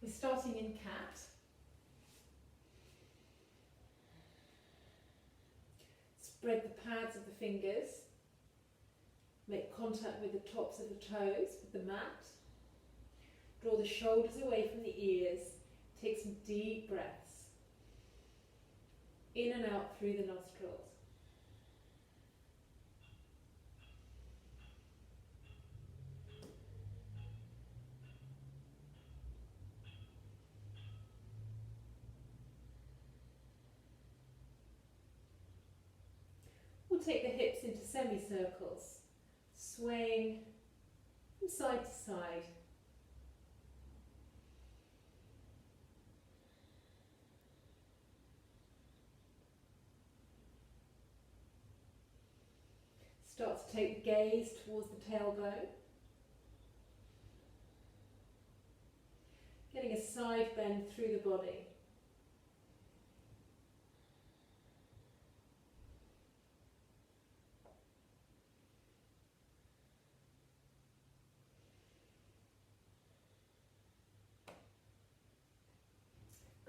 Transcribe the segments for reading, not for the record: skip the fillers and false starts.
We're starting in cat. Spread the pads of the fingers. Make contact with the tops of the toes with the mat. Draw the shoulders away from the ears. Take some deep breaths. In and out through the nostrils. We'll take the hips into semicircles, swaying from side to side. Start to take the gaze towards the tailbone. Getting a side bend through the body.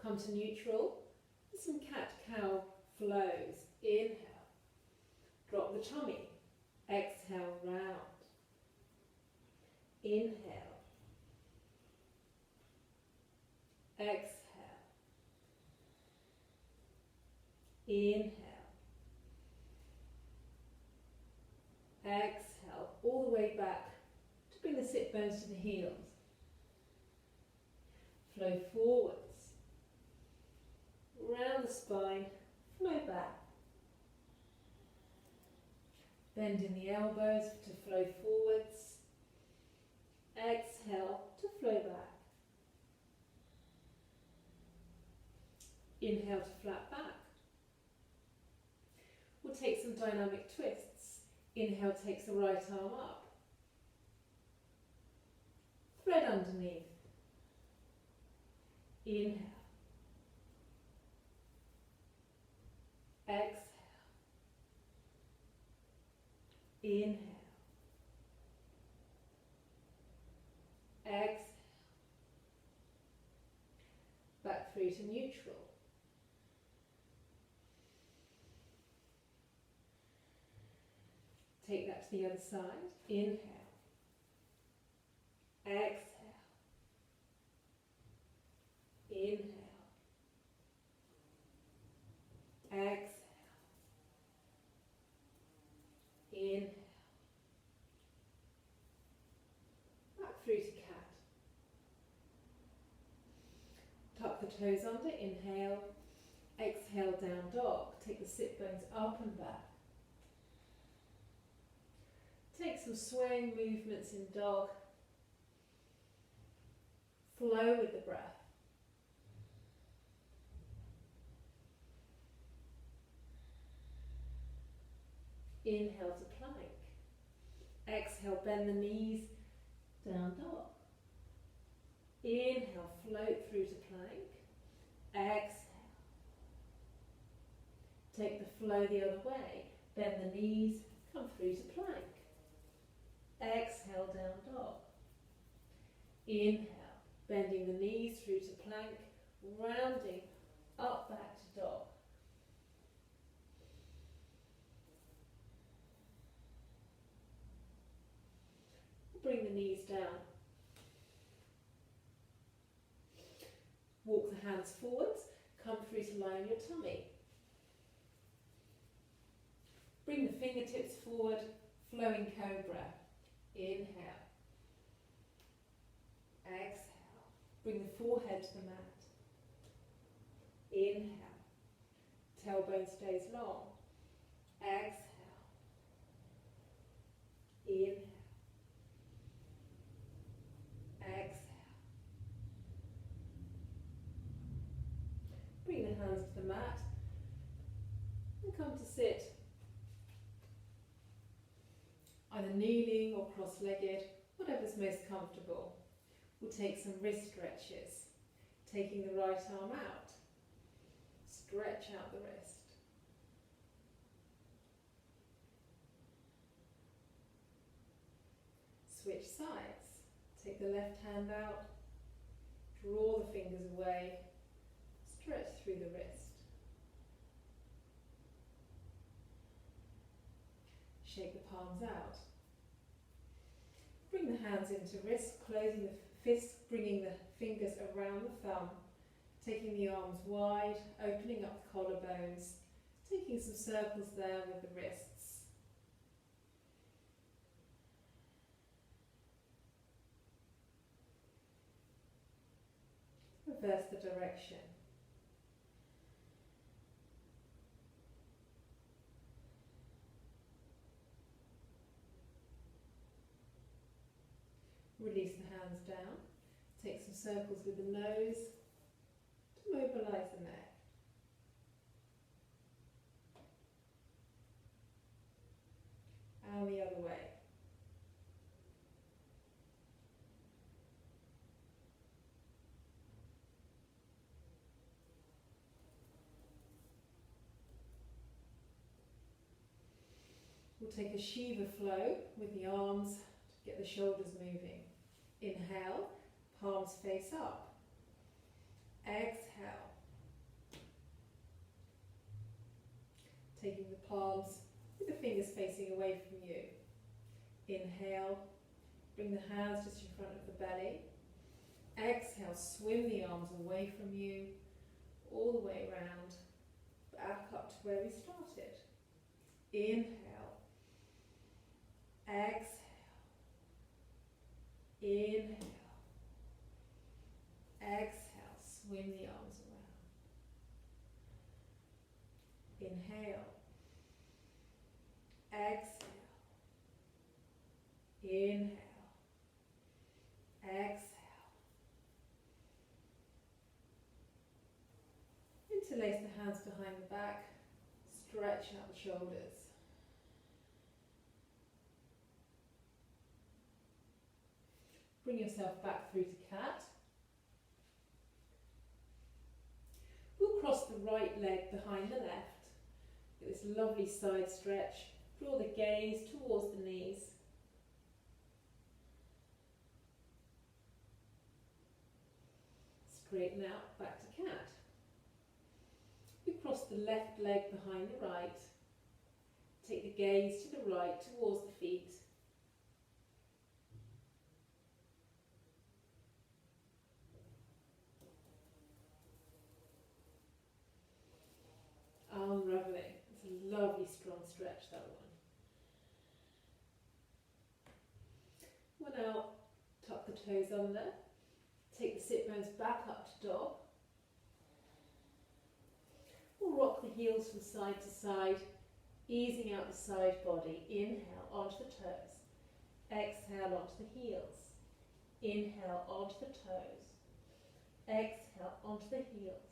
Come to neutral. Some cat-cow flows. Inhale. Drop the tummy. Exhale, round. Inhale. Exhale. Inhale. Exhale. All the way back to bring the sit bones to the heels. Flow forwards. Round the spine. Flow back. Bend in the elbows to flow forwards. Exhale to flow back. Inhale to flat back. We'll take some dynamic twists. Inhale takes the right arm up. Thread underneath. Inhale. Exhale. Inhale. Exhale. Back through to neutral. Take that to the other side. Inhale. Exhale. Inhale. Exhale. Inhale. Back through to cat. Tuck the toes under. Inhale. Exhale, down dog. Take the sit bones up and back. Take some swaying movements in dog. Flow with the breath. Inhale to plank. Exhale, bend the knees, down dog. Inhale, float through to plank. Exhale. Take the flow the other way. Bend the knees, come through to plank. Exhale, down dog. Inhale, bending the knees through to plank, rounding up back to dog. Bring the knees down. Walk the hands forwards, come through to lie on your tummy. Bring the fingertips forward, flowing cobra. Inhale. Exhale. Bring the forehead to the mat. Inhale. Tailbone stays long. Exhale. Inhale. Exhale. Bring the hands to the mat and come to sit. Either kneeling or cross-legged, whatever's most comfortable. We'll take some wrist stretches, taking the right arm out. Stretch out the wrist. Switch sides. Take the left hand out, Draw the fingers away, stretch through the wrist. Shake the palms out. Bring the hands into wrist, closing the fists, bringing the fingers around the thumb, taking the arms wide, opening up the collarbones, taking some circles there with the wrists. Reverse the direction. Release the hands down. Take some circles with the nose to mobilise the neck. And the other way. We'll take a Shiva flow with the arms to get the shoulders moving. Inhale, palms face up. Exhale. Taking the palms with the fingers facing away from you. Inhale, bring the hands just in front of the belly. Exhale, swim the arms away from you, all the way around, back up to where we started. Inhale, exhale, inhale, exhale, swim the arms around. Inhale, exhale, inhale, exhale. Interlace the hands behind the back, stretch out the shoulders. Bring yourself back through to cat. We'll cross the right leg behind the left. Get this lovely side stretch. Draw the gaze towards the knees. Straighten out, back to cat. We cross the left leg behind the right. Take the gaze to the right towards the feet. Unraveling. It's a lovely strong stretch, that one. We'll now tuck the toes under. Take the sit bones back up to dog. We'll rock the heels from side to side, easing out the side body. Inhale onto the toes. Exhale onto the heels. Inhale onto the toes. Exhale onto the heels.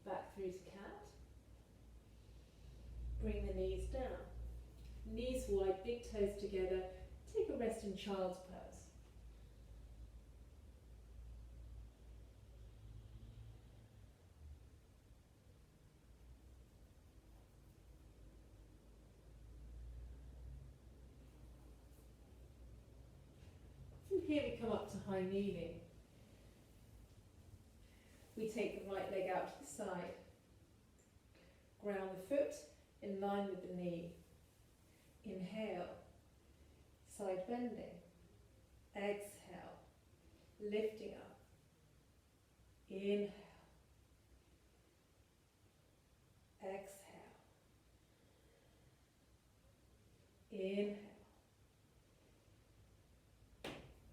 Back through to cat. Bring the knees down. Knees wide, big toes together. Take a rest in child's pose. From here we come up to high kneeling. We take the right leg out to the side. Ground the foot in line with the knee. Inhale, side bending. Exhale, lifting up. Inhale, exhale, inhale.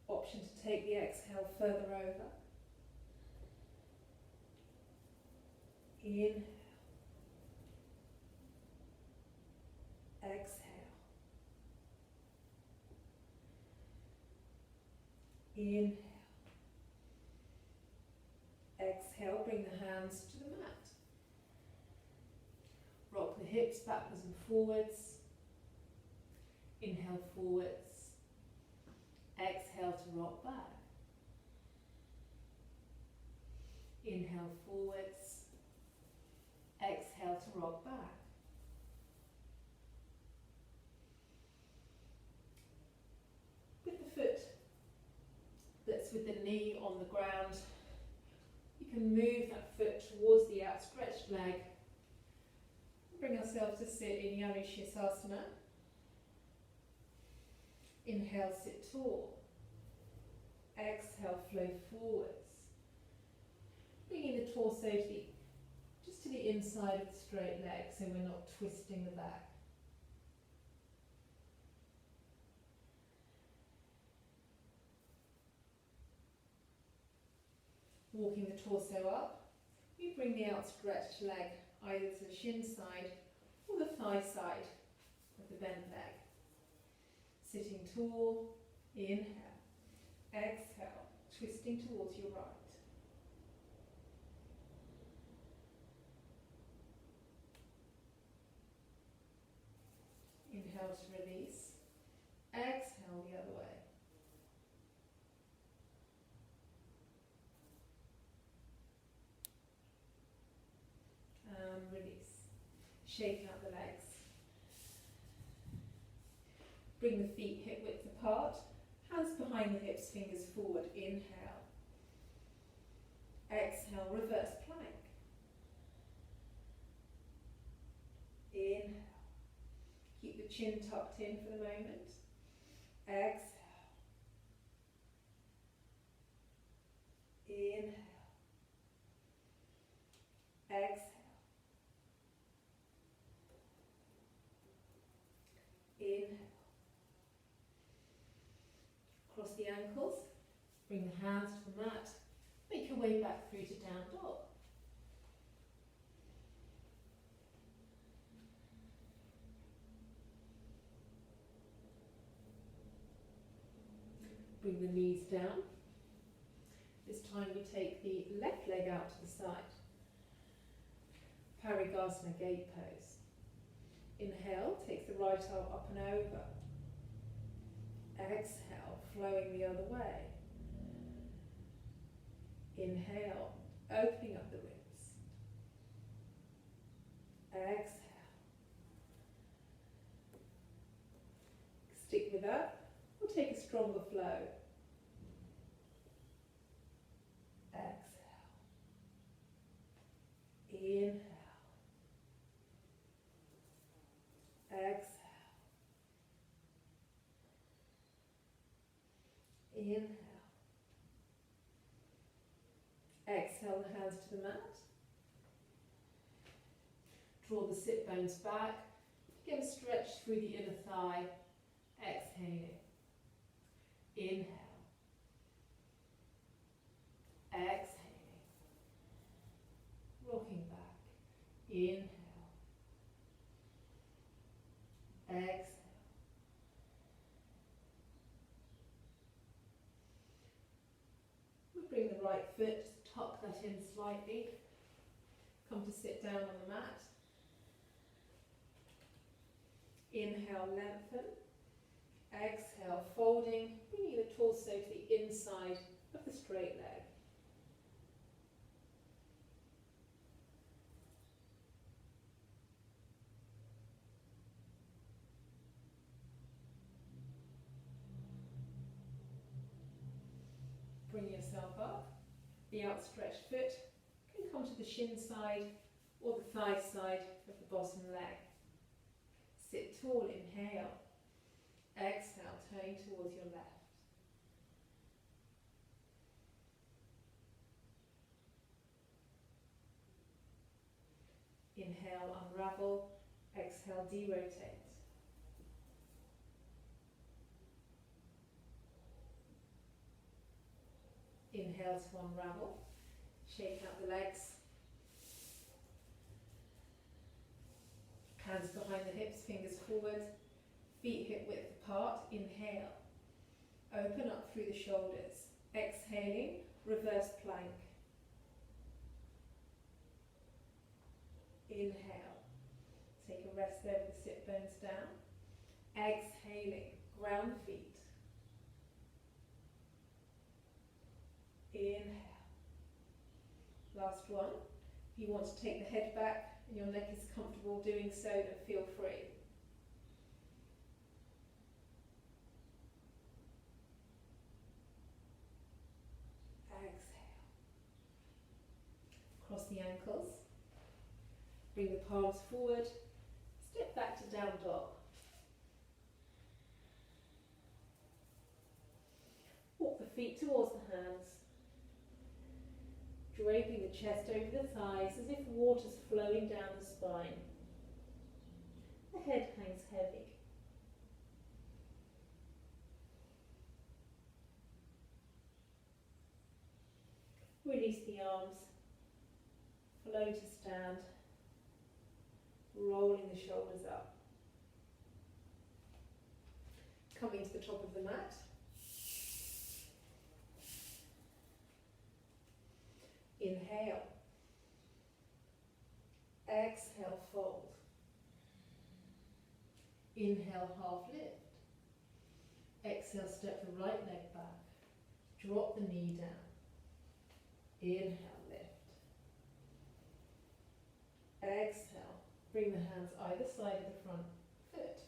Option to take the exhale further over. Inhale, exhale, inhale, exhale, bring the hands to the mat. Rock the hips backwards and forwards. Inhale forwards, exhale to rock back. Inhale forwards, exhale that's with the knee on the ground. You can move that foot towards the outstretched leg. Bring ourselves to sit in Yanushasana. Inhale, sit tall. Exhale, flow forwards. Bringing the torso just to the inside of the straight leg, so we're not twisting the back. Walking the torso up, you bring the outstretched leg either to the shin side or the thigh side of the bent leg. Sitting tall, inhale, exhale, twisting towards your right. Inhale to release, exhale the other way. Release. Shake out the legs. Bring the feet hip width apart. Hands behind the hips, fingers forward. Inhale. Exhale, reverse plank. Inhale. Keep the chin tucked in for the moment. Exhale. Inhale. Exhale. Inhale. Cross the ankles, bring the hands to the mat, make your way back through to down dog. Bring the knees down. This time we take the left leg out to the side. Parigasana gate pose. Inhale, take the right arm up and over. Exhale, flowing the other way. Inhale, opening up the ribs. Exhale. Stick with that, or take a stronger flow. Exhale. Inhale. Exhale. Inhale. Exhale the hands to the mat. Draw the sit bones back. Again, stretch through the inner thigh. Exhaling. Inhale. Exhaling. Rocking back. Inhale. Exhale. We bring the right foot, just tuck that in slightly. Come to sit down on the mat. Inhale, lengthen. Exhale, folding, bringing the torso to the inside of the straight leg. Bring yourself up. The outstretched foot can come to the shin side or the thigh side of the bottom leg. Sit tall, inhale. Exhale, turn towards your left. Inhale, unravel. Exhale, derotate. Inhale to unravel. Shake out the legs. Hands behind the hips, fingers forward. Feet hip width apart. Inhale. Open up through the shoulders. Exhaling, reverse plank. Inhale. Take a rest over the sit bones down. Exhaling, ground feet. Inhale. Last one. If you want to take the head back and your neck is comfortable doing so, then feel free. the ankles. Bring the palms forward. Step back to down dog. Walk the feet towards the hands. Draping the chest over the thighs as if water's flowing down the spine. The head hangs heavy. Release the arms. Flow to stand. Rolling the shoulders up. Coming to the top of the mat. Inhale. Exhale, fold. Inhale, half lift. Exhale, step the right leg back. Drop the knee down. Inhale, lift. Exhale, bring the hands either side of the front foot.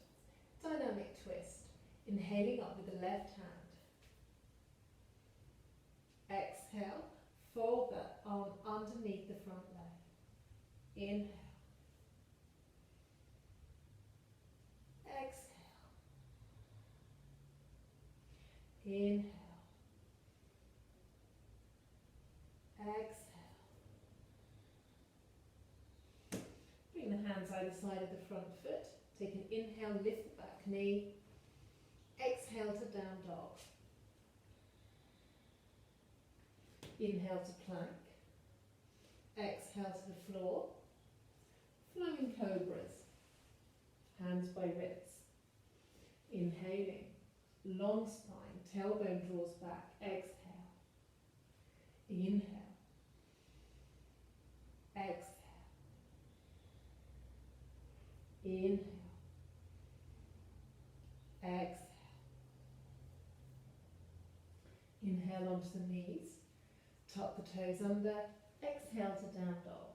Dynamic twist. Inhaling up with the left hand. Exhale, fold that arm underneath the front leg. Inhale. Exhale. Inhale. Exhale. Bring the hands either side of the front foot. Take an inhale, lift the back knee. Exhale to down dog. Inhale to plank. Exhale to the floor. Flying cobras. Hands by wrists. Inhaling. Long spine. Tailbone draws back. Exhale. Inhale. Exhale. Inhale. Exhale. Inhale onto the knees. Tuck the toes under. Exhale to down dog.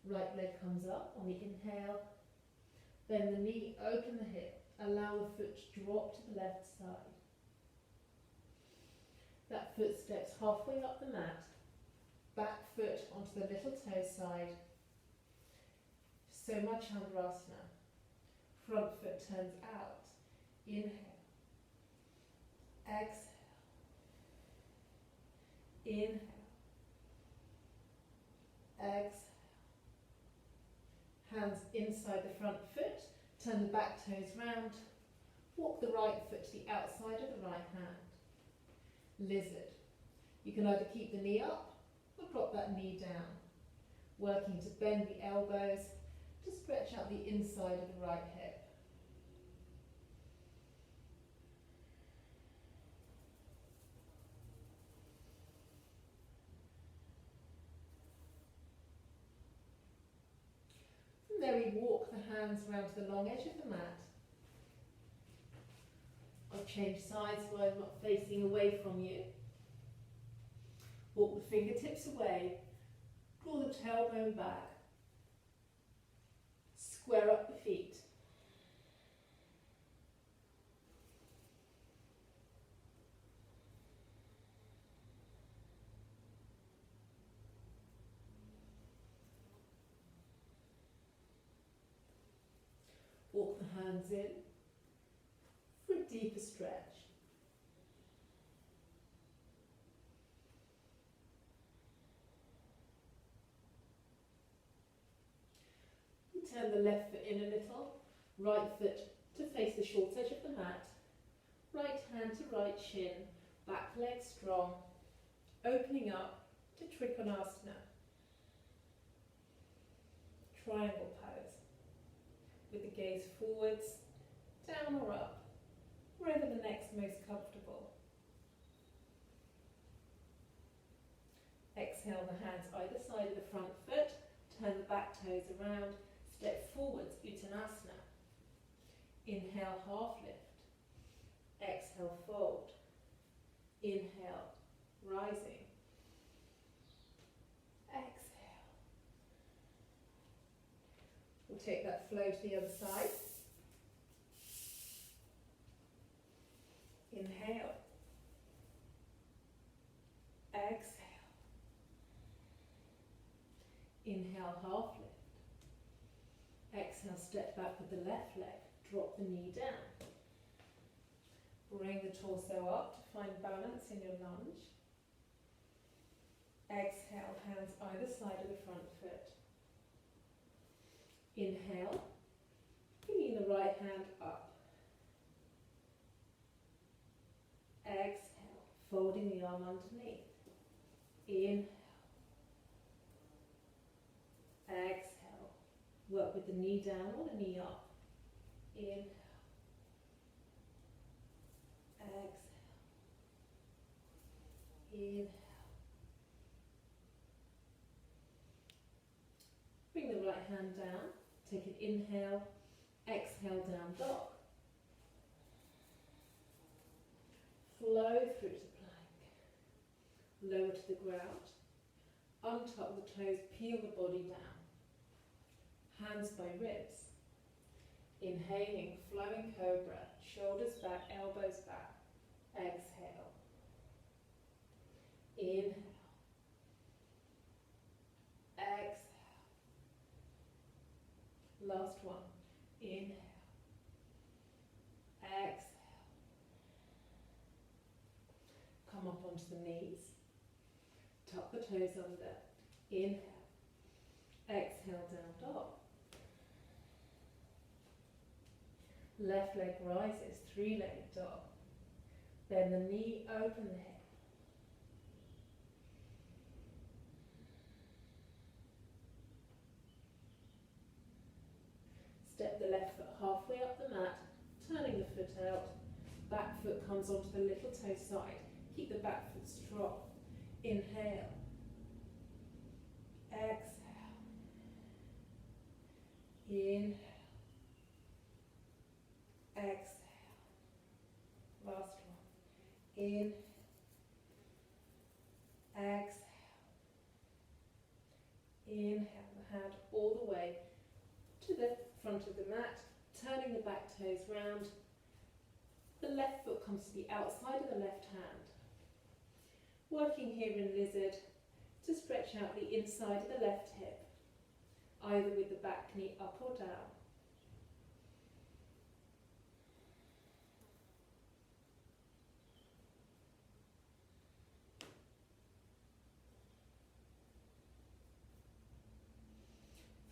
Right leg comes up on the inhale. Bend the knee, open the hip. Allow the foot to drop to the left side. That foot steps halfway up the mat. Back foot onto the little toe side. So much Chandrasana. Front foot turns out. Inhale. Exhale. Inhale. Exhale. Hands inside the front foot. Turn the back toes round. Walk the right foot to the outside of the right hand. Lizard. You can either keep the knee up or drop that knee down. Working to bend the elbows to stretch out the inside of the right hip. From there we walk the hands round to the long edge of the mat. I'll change sides so I'm not facing away from you. Walk the fingertips away. Draw the tailbone back. Square up the feet. Walk the hands in for a deeper stretch. Turn the left foot in a little, right foot to face the short edge of the mat, right hand to right shin, back leg strong, opening up to Trikonasana. Triangle pose, with the gaze forwards, down or up, wherever the neck's most comfortable. Exhale the hands either side of the front foot, turn the back toes around, step forwards, Uttanasana. Inhale, half lift. Exhale, fold. Inhale, rising. Exhale. We'll take that flow to the other side. Inhale. Exhale. Inhale, half lift. Exhale, step back with the left leg. Drop the knee down. Bring the torso up to find balance in your lunge. Exhale, hands either side of the front foot. Inhale, bringing the right hand up. Exhale, folding the arm underneath. Inhale. Exhale, work with the knee down or the knee up. Inhale. Exhale. Inhale. Bring the right hand down. Take an inhale. Exhale, down dog. Flow through to plank. Lower to the ground. Untuck the toes, peel the body down. Hands by ribs. Inhaling, flowing cobra. Shoulders back, elbows back. Exhale. Inhale. Exhale. Last one. Inhale. Exhale. Come up onto the knees. Tuck the toes under. Inhale. Exhale, down dog. Left leg rises, three-legged dog. Bend the knee, open the hip. Step the left foot halfway up the mat, turning the foot out. Back foot comes onto the little toe side. Keep the back foot strong. Inhale. Exhale. Inhale. Exhale. Last one. Inhale. Exhale. Inhale the hand all the way to the front of the mat, turning the back toes round. The left foot comes to the outside of the left hand. Working here in lizard to stretch out the inside of the left hip, either with the back knee up or down.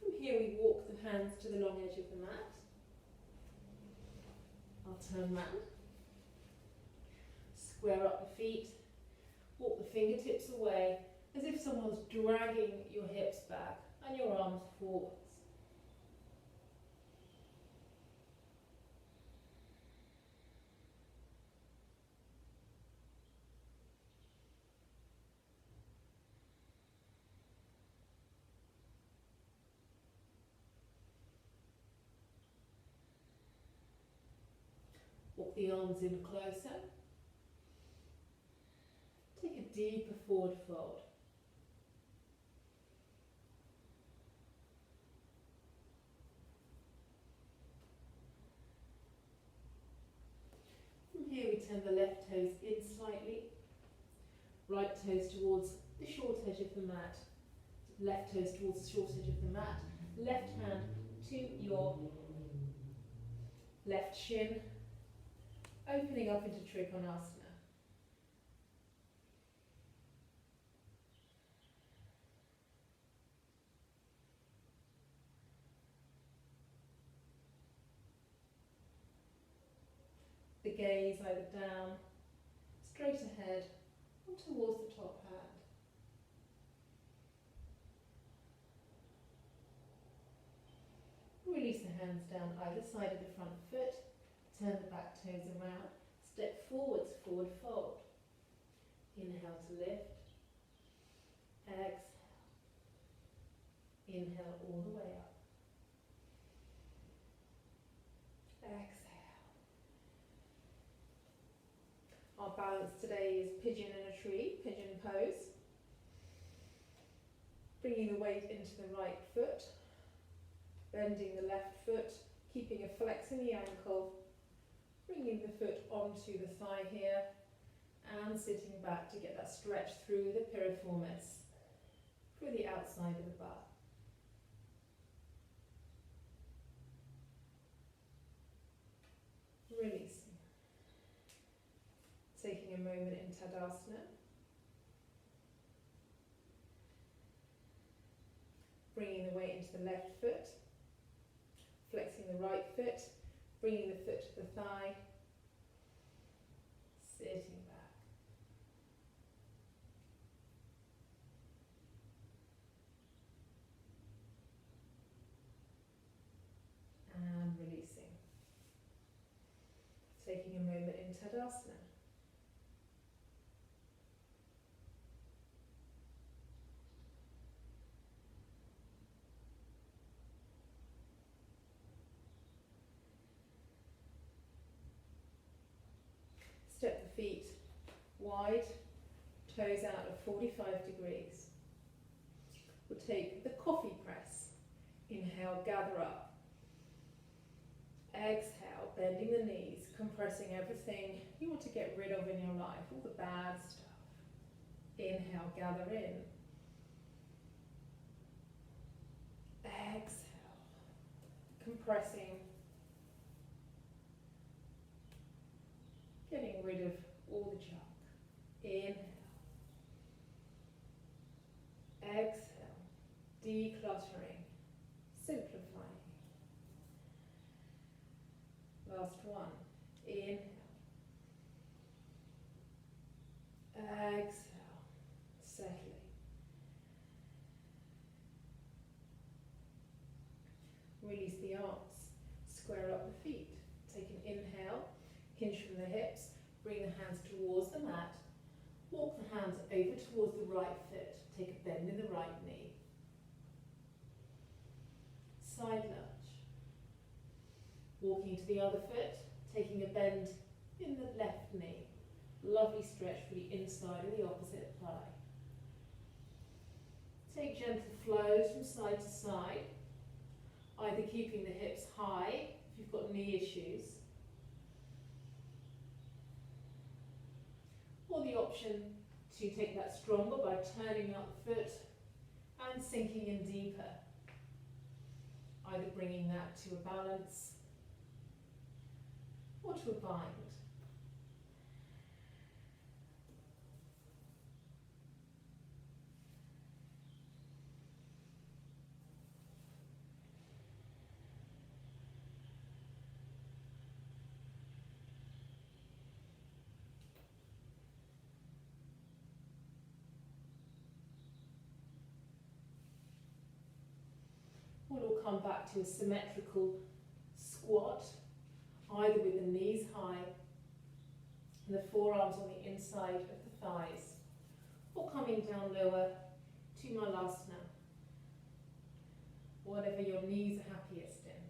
From here we walk the hands to the long edge of the mat. I'll turn round. Square up the feet. Walk the fingertips away as if someone's dragging your hips back and your arms forwards. Walk the arms in closer. Take a deeper forward fold. From here we turn the left toes in slightly. Right toes towards the short edge of the mat. Left toes towards the short edge of the mat. Left hand to your left shin. Opening up into Trikonasana. The gaze either down, straight ahead, or towards the top hand. Release the hands down either side of the front foot. Turn the back toes around. Step forwards, forward fold. Inhale to lift. Exhale. Inhale all the way up. Exhale. Our balance today is pigeon in a tree, pigeon pose. Bringing the weight into the right foot. Bending the left foot, keeping a flex in the ankle. Bringing the foot onto the thigh here and sitting back to get that stretch through the piriformis, through the outside of the butt. Releasing. Taking a moment in Tadasana. Bringing the weight into the left foot. Flexing the right foot. Bringing the foot to the thigh. Sitting back. And releasing. Taking a moment in Tadasana. Step the feet wide, toes out at 45 degrees. We'll take the coffee press. Inhale, gather up. Exhale, bending the knees, compressing everything you want to get rid of in your life, all the bad stuff. Inhale, gather in. Exhale, compressing, getting rid of all the junk. Inhale. Exhale, decluttering, simplifying. Last one. Inhale. Exhale, settling. Release the arms, square up the feet. Take an inhale, hinge from the hips, bring the hands towards the mat, walk the hands over towards the right foot, take a bend in the right knee. Side lunge. Walking to the other foot, taking a bend in the left knee. Lovely stretch for the inside of the opposite thigh. Take gentle flows from side to side, either keeping the hips high if you've got knee issues, or the option to take that stronger by turning out the foot and sinking in deeper, either bringing that to a balance or to a bind. We'll come back to a symmetrical squat, either with the knees high and the forearms on the inside of the thighs, or coming down lower to Malasana, whatever your knees are happiest in.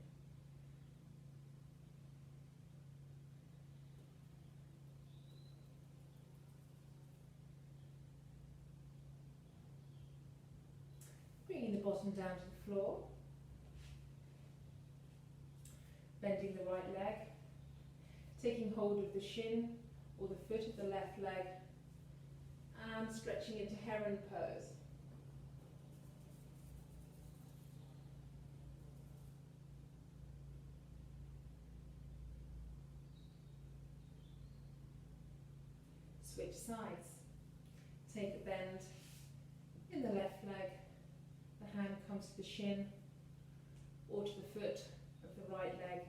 Bringing the bottom down to the floor. Bending the right leg, taking hold of the shin or the foot of the left leg, and stretching into heron pose. Switch sides. Take a bend in the left leg, the hand comes to the shin or to the foot of the right leg,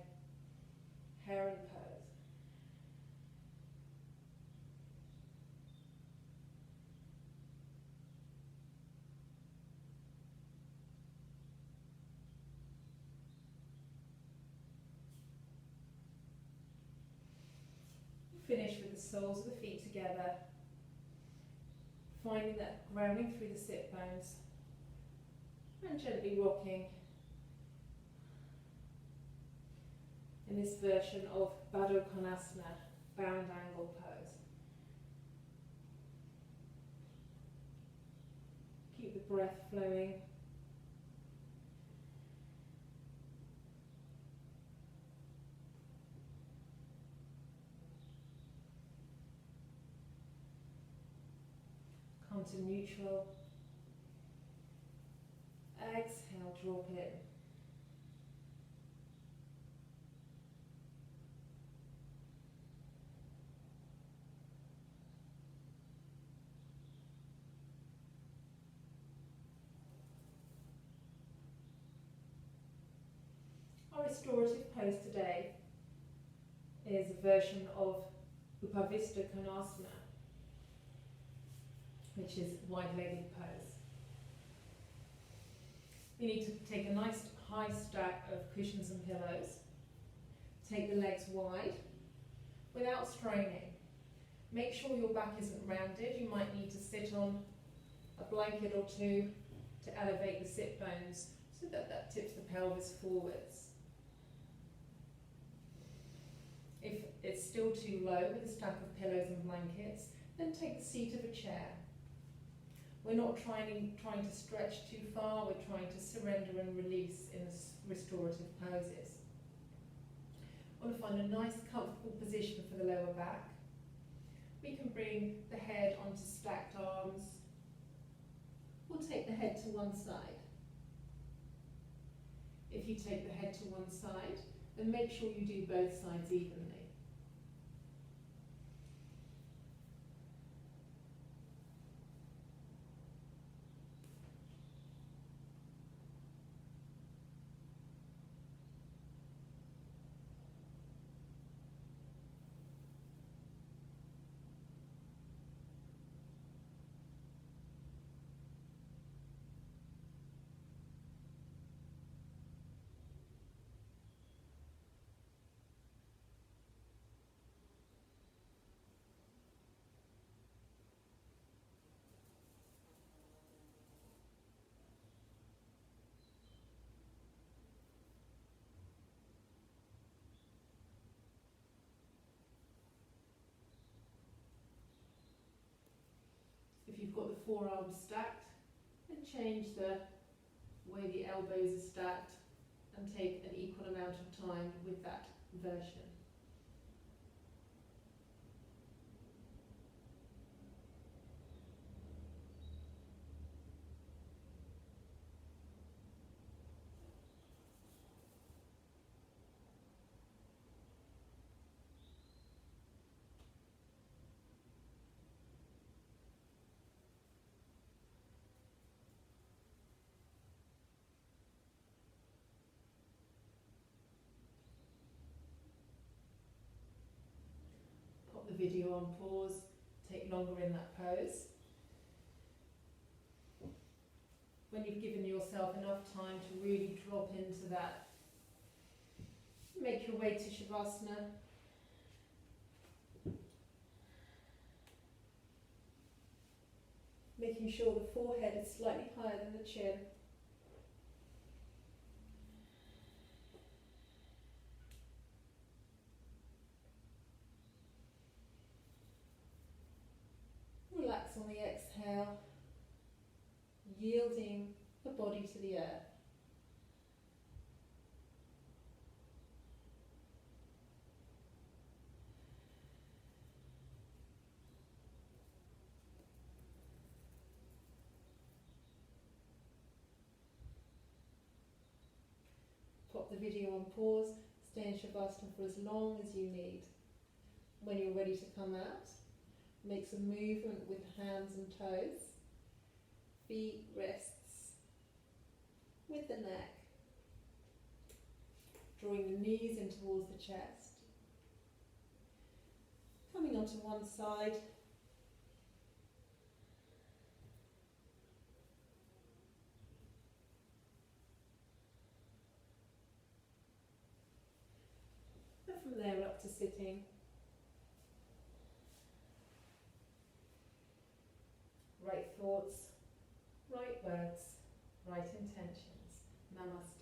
heron pose. Finish with the soles of the feet together, finding that grounding through the sit bones, and gently rocking in this version of Baddha Konasana, bound angle pose. Keep the breath flowing. Come to neutral. Exhale, drop in. restorative pose today is a version of Upavista Konasana, which is wide-legged pose. You need to take a nice high stack of cushions and pillows. Take the legs wide without straining. Make sure your back isn't rounded. You might need to sit on a blanket or two to elevate the sit bones so that that tips the pelvis forwards. If it's still too low with a stack of pillows and blankets, then take the seat of a chair. We're not trying to stretch too far, we're trying to surrender and release in restorative poses. I want to find a nice comfortable position for the lower back. We can bring the head onto stacked arms. We'll take the head to one side. If you take the head to one side, then make sure you do both sides evenly. If you've got the forearms stacked, then change the way the elbows are stacked and take an equal amount of time with that version. Pop the video on pause, take longer in that pose. When you've given yourself enough time to really drop into that, make your way to Shavasana. Making sure the forehead is slightly higher than the chin. Relax on the exhale, yielding the body to the earth. Pop the video on pause, stay in Shavasana for as long as you need. When you're ready to come out, make some movement with hands and toes. Feet rests with the neck. Drawing the knees in towards the chest. Coming onto one side. And from there up to sitting. Right thoughts, right words, right intentions. Namaste.